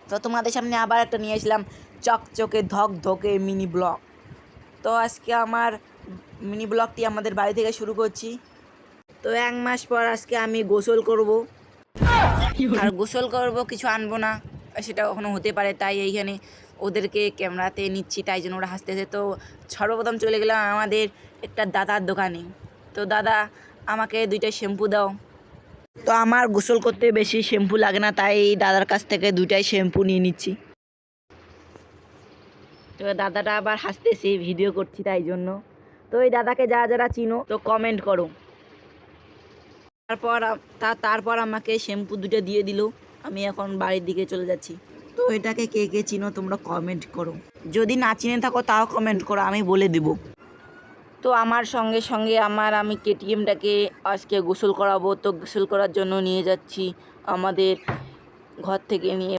তো তোমাদের সামনে আবার একটা নিয়ে আসলাম চকচকে ধকধকে মিনি ব্লগ। তো আজকে আমার মিনি ব্লগটি আমাদের বাড়ি থেকে শুরু করছি। তো 1 মাস পর আজকে আমি গোসল করব, আর গোসল করব, কিছু আনবো না, সেটা কখনো হতে পারে, তাই এইখানে ওদেরকে ক্যামেরাতে নিচ্ছি, তাই জন্য ওরা হাসতেছে। তো সর্বপ্রথম চলে গেলাম আমাদের একটা দাদার দোকানে। তো দাদা, আমাকে 2টা শ্যাম্পু দাও। তো আমার গোসল করতে বেশি শ্যাম্পু লাগে না, তাই দাদার কাছ থেকে 2টাই শ্যাম্পু নিয়ে নিচ্ছি। তো দাদাটা আবার হাসতেছে, ভিডিও করছি তাই জন্য। তো এই দাদাকে যারা যারা চিনো তো কমেন্ট করো। তারপর আমাকে শ্যাম্পু 2টা দিয়ে দিল। আমি এখন বাড়ির দিকে চলে যাচ্ছি। তো এটাকে কে কে চিনো তোমরা কমেন্ট করো, যদি না চিনে থাকো তাও কমেন্ট করো, আমি বলে দেব। তো আমার সঙ্গে সঙ্গে আমি কেটিএমটাকে আজকে গোসল করাবো। তো গোসল করার জন্য নিয়ে যাচ্ছি আমাদের ঘর থেকে নিয়ে